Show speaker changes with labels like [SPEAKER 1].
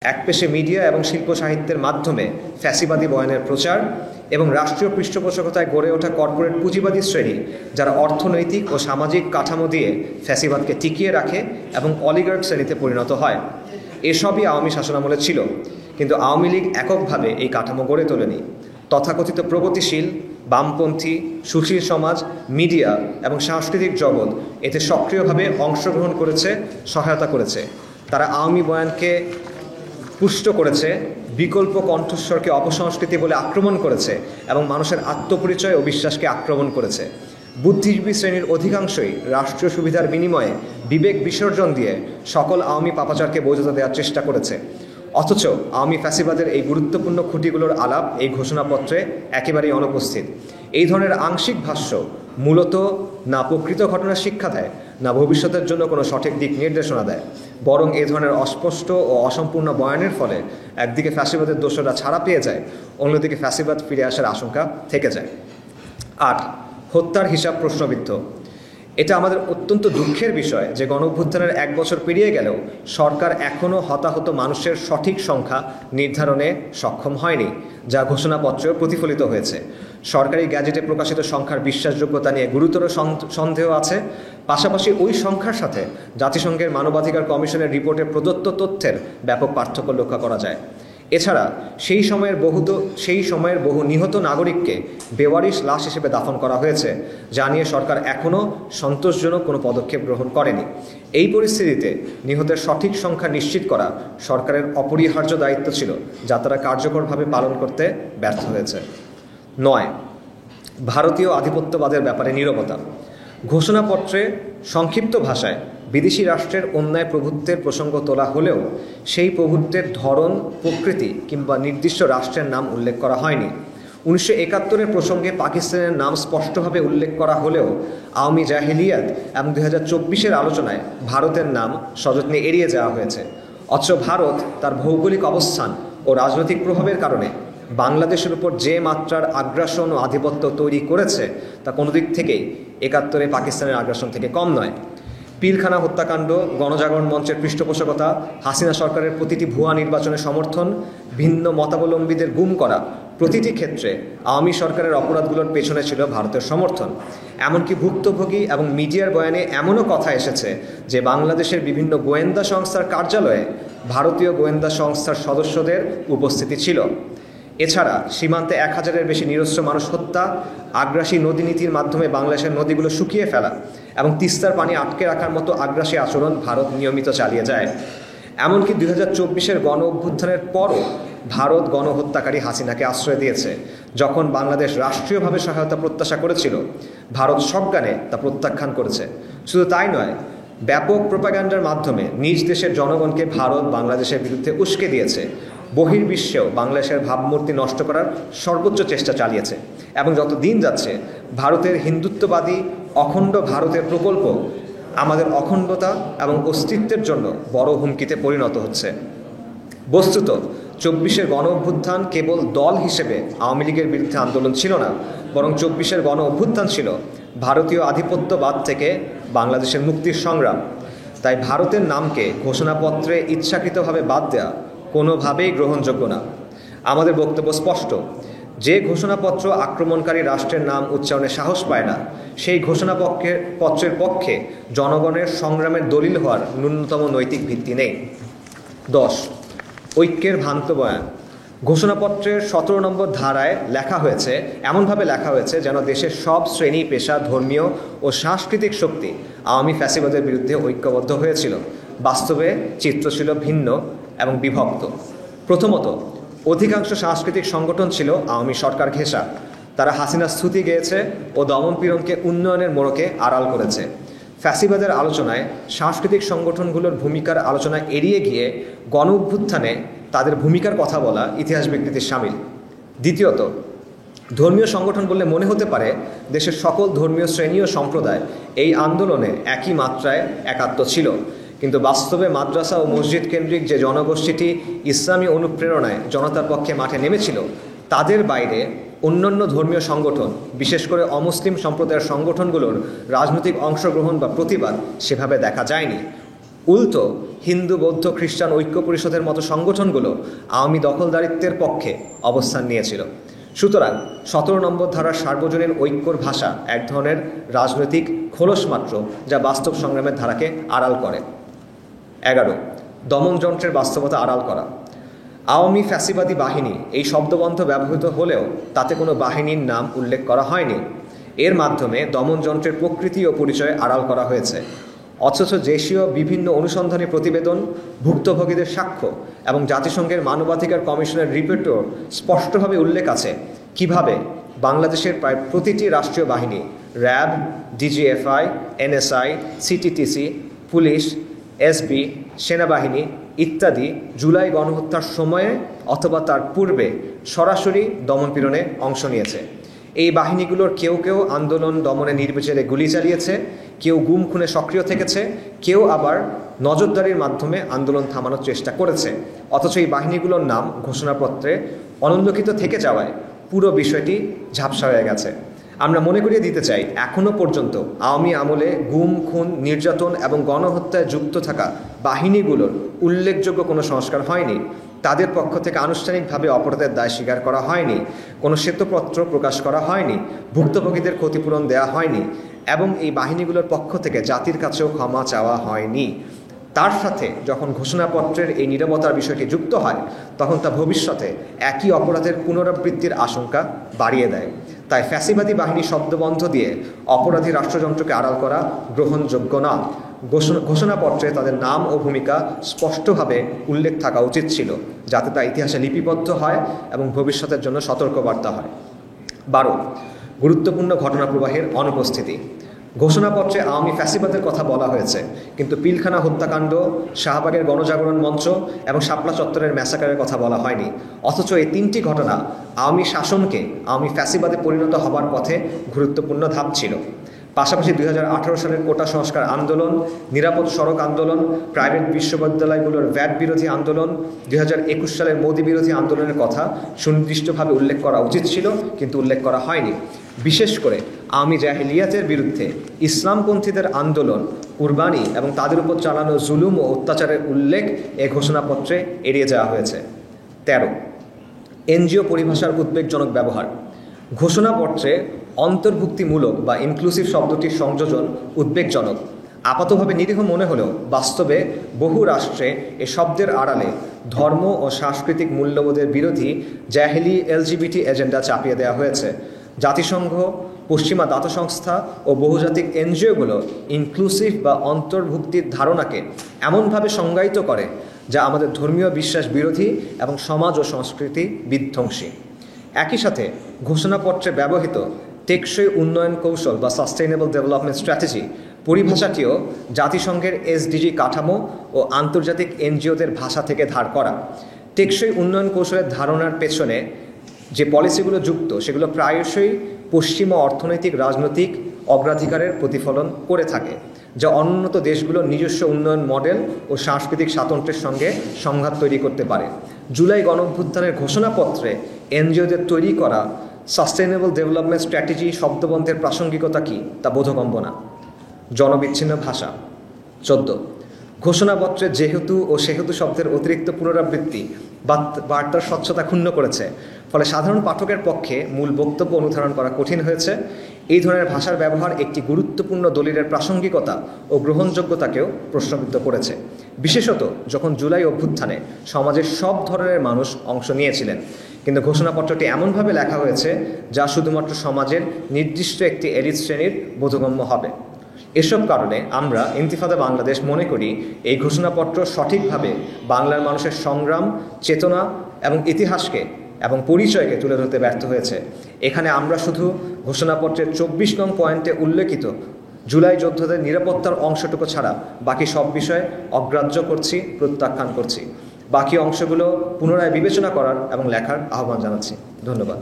[SPEAKER 1] একপেশে media এবং শিল্প সাহিত্যের মাধ্যমে ফ্যাসিবাদী বয়ানের প্রচার এবং রাষ্ট্রীয় পৃষ্ঠপোষকতায় গড়ে ওঠা কর্পোরেট পুঁজিবাদী শ্রেণী যারা অর্থনৈতিক ও সামাজিক কাঠামো দিয়ে ফ্যাসিবাদকে টিকিয়ে রাখে এবং অলিগার্ক শ্রেণীতে পরিণত হয়। এসবই আওয়ামী শাসনামলে ছিল, কিন্তু আওয়ামী লীগ এককভাবে এই কাঠামো গড়ে তোলেনি। তথাকথিত প্রগতিশীল, বামপন্থী, সুশীল সমাজ, মিডিয়া এবং সাংস্কৃতিক জগৎ এতে সক্রিয়ভাবে অংশগ্রহণ করেছে, সহায়তা করেছে। তারা আওয়ামী বয়ানকে পুষ্ট করেছে, বিকল্প কণ্ঠস্বরকে অপসংস্কৃতি বলে আক্রমণ করেছে এবং মানুষের আত্মপরিচয় ও বিশ্বাসকে আক্রমণ করেছে। বুদ্ধিজীবী শ্রেণীর অধিকাংশই রাষ্ট্রীয় সুবিধার বিনিময়ে বিবেক বিসর্জন দিয়ে সকল আওয়ামী পাপাচারকে বোঝাতে দেওয়ার চেষ্টা করেছে। অথচ আওয়ামী ফ্যাসিবাদের এই গুরুত্বপূর্ণ খুঁটিগুলোর আলাপ এই ঘোষণাপত্রে একেবারেই অনুপস্থিত। এই ধরনের আংশিক ভাষ্য মূলত না প্রকৃত ঘটনার শিক্ষা দেয়, না ভবিষ্যতের জন্য কোনো সঠিক দিক নির্দেশনা দেয়, বরং এ ধরনের অস্পষ্ট ও অসম্পূর্ণ বয়ানের ফলে একদিকে ফ্যাসিবাদের দোষরা ছাড়া পেয়ে যায়, অন্যদিকে ফ্যাসিবাদ ফিরে আসার আশঙ্কা থেকে যায়। ৮. হত্যার হিসাব প্রশ্নবিদ্ধ। এটা আমাদের অত্যন্ত দুঃখের বিষয় যে গণঅভ্যুত্থানের 1 বছর পেরিয়ে গেলেও সরকার এখনও হতাহত মানুষের সঠিক সংখ্যা নির্ধারণে সক্ষম হয়নি, যা ঘোষণাপত্রেও প্রতিফলিত হয়েছে। সরকারি গ্যাজেটে প্রকাশিত সংখ্যার বিশ্বাসযোগ্যতা নিয়ে গুরুতর সন্দেহ আছে। পাশাপাশি ওই সংখ্যার সাথে জাতিসংঘের মানবাধিকার কমিশনের রিপোর্টে প্রদত্ত তথ্যের ব্যাপক পার্থক্য লক্ষ্য করা যায়। এছাড়া সেই সময়ের বহু নিহত নাগরিককে বেওয়ারিশ লাশ হিসেবে দাফন করা হয়েছে, যা নিয়ে সরকার এখনও সন্তোষজনক কোনো পদক্ষেপ গ্রহণ করেনি। এই পরিস্থিতিতে নিহতের সঠিক সংখ্যা নিশ্চিত করা সরকারের অপরিহার্য দায়িত্ব ছিল, যা তারা কার্যকরভাবে পালন করতে ব্যর্থ হয়েছে। ৯. ভারতীয় আধিপত্যবাদের ব্যাপারে নীরবতা। ঘোষণাপত্রে সংক্ষিপ্ত ভাষায় বিদেশি রাষ্ট্রের অন্যায় প্রভুত্বের প্রসঙ্গ তোলা হলেও সেই প্রভুত্বের ধরন, প্রকৃতি কিংবা নির্দিষ্ট রাষ্ট্রের নাম উল্লেখ করা হয়নি। 1971-এর প্রসঙ্গে পাকিস্তানের নাম স্পষ্টভাবে উল্লেখ করা হলেও আওয়ামী জাহেলিয়াত এবং 2024-এর আলোচনায় ভারতের নাম সযত্নে এড়িয়ে যাওয়া হয়েছে। অথচ ভারত তার ভৌগোলিক অবস্থান ও রাজনৈতিক প্রভাবের কারণে বাংলাদেশের উপর যে মাত্রার আগ্রাসন ও আধিপত্য তৈরি করেছে তা কোনো দিক থেকেই 71-এ পাকিস্তানের আগ্রাসন থেকে কম নয়। পিলখানা হত্যাকাণ্ড, গণজাগরণ মঞ্চের পৃষ্ঠপোষকতা, হাসিনা সরকারের প্রতিটি ভুয়া নির্বাচনের সমর্থন, ভিন্ন মতাবলম্বীদের গুম করা, প্রতিটি ক্ষেত্রে আওয়ামী সরকারের অপরাধগুলোর পেছনে ছিল ভারতের সমর্থন। এমনকি ভুক্তভোগী এবং মিডিয়ার বয়ানে এমনও কথা এসেছে যে বাংলাদেশের বিভিন্ন গোয়েন্দা সংস্থার কার্যালয়ে ভারতীয় গোয়েন্দা সংস্থার সদস্যদের উপস্থিতি ছিল। এছাড়া সীমান্তে 1000-এর বেশি নিরস্ত্র মানুষ হত্যা, আগ্রাসী নদী নীতির মাধ্যমে বাংলাদেশের নদীগুলো শুকিয়ে ফেলা এবং তিস্তার পানি আটকে রাখার মতো আগ্রাসী আচরণ ভারত নিয়মিত চালিয়ে যায়। এমনকি 2024-এর গণ অভ্যুত্থানের পরও ভারত গণহত্যাকারী হাসিনাকে আশ্রয় দিয়েছে। যখন বাংলাদেশ রাষ্ট্রীয়ভাবে সহায়তা প্রত্যাশা করেছিল, ভারত সজ্ঞানে তা প্রত্যাখ্যান করেছে। শুধু তাই নয়, ব্যাপক প্রোপাগান্ডার মাধ্যমে নিজ দেশের জনগণকে ভারত বাংলাদেশের বিরুদ্ধে উস্কে দিয়েছে। বহির্বিশ্বেও বাংলাদেশের ভাবমূর্তি নষ্ট করার সর্বোচ্চ চেষ্টা চালিয়েছে এবং যত দিন যাচ্ছে ভারতের হিন্দুত্ববাদী অখণ্ড ভারতের প্রকল্প আমাদের অখণ্ডতা এবং অস্তিত্বের জন্য বড় হুমকিতে পরিণত হচ্ছে। বস্তুত 24-এর গণ অভ্যুত্থান কেবল দল হিসেবে আওয়ামী লীগের বিরুদ্ধে আন্দোলন ছিল না, বরং 24-এর গণ অভ্যুত্থান ছিল ভারতীয় আধিপত্যবাদ থেকে বাংলাদেশের মুক্তির সংগ্রাম। তাই ভারতের নামকে ঘোষণাপত্রে ইচ্ছাকৃতভাবে বাদ দেওয়া কোনোভাবেই গ্রহণযোগ্য না। আমাদের বক্তব্য স্পষ্ট, যে ঘোষণাপত্র আক্রমণকারী রাষ্ট্রের নাম উচ্চারণে সাহস পায় না, সেই ঘোষণাপত্রের পক্ষে জনগণের সংগ্রামের দলিল হওয়ার ন্যূনতম নৈতিক ভিত্তি নেই। 10. ঐক্যের ভ্রান্ত বয়ান। ঘোষণাপত্রের 17 নম্বর ধারায় এমনভাবে লেখা হয়েছে যেন দেশের সব শ্রেণী, পেশা, ধর্মীয় ও সাংস্কৃতিক শক্তি আওয়ামী ফ্যাসিবাদের বিরুদ্ধে ঐক্যবদ্ধ হয়েছিল। বাস্তবে চিত্র ছিল ভিন্ন এবং বিভক্ত। প্রথমত, অধিকাংশ সাংস্কৃতিক সংগঠন ছিল আওয়ামী সরকার ঘেঁষা। তারা হাসিনা স্তুতি গেয়েছে ও দমনপীড়নকে উন্নয়নের মোড়কে আড়াল করেছে। ফ্যাসিবাদের আলোচনায় সাংস্কৃতিক সংগঠনগুলোর ভূমিকার আলোচনা এড়িয়ে গিয়ে গণ অভ্যুত্থানে তাদের ভূমিকার কথা বলা ইতিহাস বিকৃতির শামিল। দ্বিতীয়ত, ধর্মীয় সংগঠন বললে মনে হতে পারে দেশের সকল ধর্মীয় শ্রেণী ও সম্প্রদায় এই আন্দোলনে একই মাত্রায় একাত্ম ছিল, কিন্তু বাস্তবে মাদ্রাসা ও মসজিদ কেন্দ্রিক যে জনগোষ্ঠীটি ইসলামী অনুপ্রেরণায় জনতার পক্ষে মাঠে নেমেছিল, তাদের বাইরে অন্যান্য ধর্মীয় সংগঠন, বিশেষ করে অমুসলিম সম্প্রদায়ের সংগঠনগুলোর রাজনৈতিক অংশগ্রহণ বা প্রতিবাদ সেভাবে দেখা যায়নি। উল্টো হিন্দু বৌদ্ধ খ্রিস্টান ঐক্য পরিষদের মতো সংগঠনগুলো আওয়ামী দখলদারিত্বের পক্ষে অবস্থান নিয়েছিল। সুতরাং 17 নম্বর ধারার সার্বজনীন ঐক্যর ভাষা এক ধরনের রাজনৈতিক খোলস মাত্র, যা বাস্তব সংগ্রামের ধারাকে আড়াল করে। 11 দমন যন্ত্রের বাস্তবতা আড়াল করা। আওয়ামী ফ্যাসিবাদী বাহিনী এই শব্দবন্ধ ব্যবহৃত হলেও তাতে কোনো বাহিনীর নাম উল্লেখ করা হয়নি। এর মাধ্যমে দমন যন্ত্রের প্রকৃতি ও পরিচয় আড়াল করা হয়েছে। অথচ দেশীয় বিভিন্ন অনুসন্ধানী প্রতিবেদন, ভুক্তভোগীদের সাক্ষ্য এবং জাতিসংঘের মানবাধিকার কমিশনের রিপোর্টও স্পষ্টভাবে উল্লেখ আছে কিভাবে বাংলাদেশের প্রায় প্রতিটি রাষ্ট্রীয় বাহিনী, RAB, DGFI, NSI, CTTC, police, SB, সেনাবাহিনী ইত্যাদি জুলাই গণহত্যার সময়ে অথবা তার পূর্বে সরাসরি দমনপীড়নে অংশ নিয়েছে। এই বাহিনীগুলোর কেউ কেউ আন্দোলন দমনে নির্বিচারে গুলি চালিয়েছে, কেউ গুম খুনে সক্রিয় থেকেছে, কেউ আবার নজরদারির মাধ্যমে আন্দোলন থামানোর চেষ্টা করেছে। অথচ এই বাহিনীগুলোর নাম ঘোষণাপত্রে অনুল্লেখিত থেকে যাওয়ায় পুরো বিষয়টি ঝাপসা হয়ে গেছে। আমরা মনে করিয়ে দিতে চাই, এখনও পর্যন্ত আওয়ামী আমলে গুম খুন নির্যাতন এবং গণহত্যায় যুক্ত থাকা বাহিনীগুলোর উল্লেখযোগ্য কোনো সংস্কার হয়নি। তাদের পক্ষ থেকে আনুষ্ঠানিকভাবে অপরাধের দায় স্বীকার করা হয়নি, কোনো শ্বেতপত্র প্রকাশ করা হয়নি, ভুক্তভোগীদের ক্ষতিপূরণ দেওয়া হয়নি এবং এই বাহিনীগুলোর পক্ষ থেকে জাতির কাছেও ক্ষমা চাওয়া হয়নি। তার সাথে যখন ঘোষণাপত্রের এই নীরবতার বিষয়টি যুক্ত হয়, তখন তা ভবিষ্যতে একই অপরাধের পুনরাবৃত্তির আশঙ্কা বাড়িয়ে দেয়। তাই ফ্যাসিবাদী বাহিনী শব্দবন্ধ দিয়ে অপরাধী রাষ্ট্রযন্ত্রকে আড়াল করা গ্রহণযোগ্য না। ঘোষণাপত্রে তাদের নাম ও ভূমিকা স্পষ্টভাবে উল্লেখ থাকা উচিত ছিল, যাতে তা ইতিহাসে লিপিবদ্ধ হয় এবং ভবিষ্যতের জন্য সতর্কবার্তা হয়। 12 গুরুত্বপূর্ণ ঘটনা প্রবাহের অনুপস্থিতি। ঘোষণাপত্রে আওয়ামী ফ্যাসিবাদের কথা বলা হয়েছে, কিন্তু পিলখানা হত্যাকাণ্ড, শাহবাগের গণজাগরণ মঞ্চ এবং শাপলা চত্বরের ম্যাসাকারের কথা বলা হয়নি। অথচ এই তিনটি ঘটনা আওয়ামী শাসনকে আওয়ামী ফ্যাসিবাদে পরিণত হবার পথে গুরুত্বপূর্ণ ধাপ ছিল। পাশাপাশি 2018 সালের কোটা সংস্কার আন্দোলন, নিরাপদ সড়ক আন্দোলন, প্রাইভেট বিশ্ববিদ্যালয়গুলোর ভ্যাট বিরোধী আন্দোলন, 2021 সালের মোদি বিরোধী আন্দোলনের কথা সুনির্দিষ্টভাবে উল্লেখ করা উচিত ছিল, কিন্তু উল্লেখ করা হয়নি। বিশেষ করে আওয়ামী জাহেলিয়াতের বিরুদ্ধে ইসলামপন্থীদের আন্দোলন, কুরবানি এবং তাদের উপর চালানো জুলুম ও অত্যাচারের উল্লেখ এ ঘোষণাপত্রে এড়িয়ে যাওয়া হয়েছে। 13 এনজিও পরিভাষার উদ্বেগজনক ব্যবহার। ঘোষণাপত্রে অন্তর্ভুক্তিমূলক বা ইনক্লুসিভ শব্দটির সংযোজন উদ্বেগজনক। আপাতভাবে নিরীহ মনে হলেও বাস্তবে বহু রাষ্ট্রে এ শব্দের আড়ালে ধর্ম ও সাংস্কৃতিক মূল্যবোধের বিরোধী জাহেলি এলজিবিটি এজেন্ডা চাপিয়ে দেওয়া হয়েছে। জাতিসংঘ, পশ্চিমা দাতা সংস্থা ও বহুজাতিক এনজিওগুলো ইনক্লুসিভ বা অন্তর্ভুক্তির ধারণাকে এমনভাবে সংজ্ঞায়িত করে যা আমাদের ধর্মীয় বিশ্বাস বিরোধী এবং সমাজ ও সংস্কৃতি বিধ্বংসী। একই সাথে ঘোষণাপত্রে ব্যবহৃত টেকসই উন্নয়ন কৌশল বা সাস্টেইনেবল ডেভেলপমেন্ট স্ট্র্যাটেজি পরিভাষাটিও জাতিসংঘের এসডিজি কাঠামো ও আন্তর্জাতিক এনজিওদের ভাষা থেকে ধার করা। টেকসই উন্নয়ন কৌশলের ধারণার পেছনে যে পলিসিগুলো যুক্ত, সেগুলো প্রায়শই পশ্চিমা অর্থনৈতিক রাজনৈতিক অগ্রাধিকারের প্রতিফলন করে থাকে, যা অনুন্নত দেশগুলোর নিজস্ব উন্নয়ন মডেল ও সাংস্কৃতিক স্বাতন্ত্র্যের সঙ্গে সংঘাত তৈরি করতে পারে। জুলাই গণঅভ্যুত্থানের ঘোষণাপত্রে এনজিওদের তৈরি করা সাস্টেইনেবল ডেভেলপমেন্ট স্ট্র্যাটেজি শব্দবন্ধের প্রাসঙ্গিকতা কী তা বোধগম্য না। জনবিচ্ছিন্ন ভাষা। 14 ঘোষণাপত্রে যেহেতু ও সেহেতু শব্দের অতিরিক্ত পুনরাবৃত্তি বার্তার স্বচ্ছতা ক্ষুণ্ণ করেছে, ফলে সাধারণ পাঠকের পক্ষে মূল বক্তব্য অনুধারণ করা কঠিন হয়েছে। এই ধরনের ভাষার ব্যবহার একটি গুরুত্বপূর্ণ দলিলের প্রাসঙ্গিকতা ও গ্রহণযোগ্যতাকেও প্রশ্নবিদ্ধ করেছে, বিশেষত যখন জুলাই অভ্যুত্থানে সমাজের সব ধরনের মানুষ অংশ নিয়েছিলেন। কিন্তু ঘোষণাপত্রটি এমনভাবে লেখা হয়েছে যা শুধুমাত্র সমাজের নির্দিষ্ট একটি এলিট শ্রেণীর বোধগম্য হবে। এসব কারণে আমরা ইন্তিফাদা বাংলাদেশ মনে করি এই ঘোষণাপত্র সঠিকভাবে বাংলার মানুষের সংগ্রাম, চেতনা এবং ইতিহাসকে এবং পরিচয়কে তুলে ধরতে ব্যর্থ হয়েছে। এখানে আমরা শুধু ঘোষণাপত্রের 24 নং পয়েন্টে উল্লেখিত জুলাই যোদ্ধাদের নিরাপত্তার অংশটুকু ছাড়া বাকি সব বিষয় অগ্রাহ্য করছি, প্রত্যাখ্যান করছি। বাকি অংশগুলো পুনরায় বিবেচনা করার এবং লেখার আহ্বান জানাচ্ছি। ধন্যবাদ।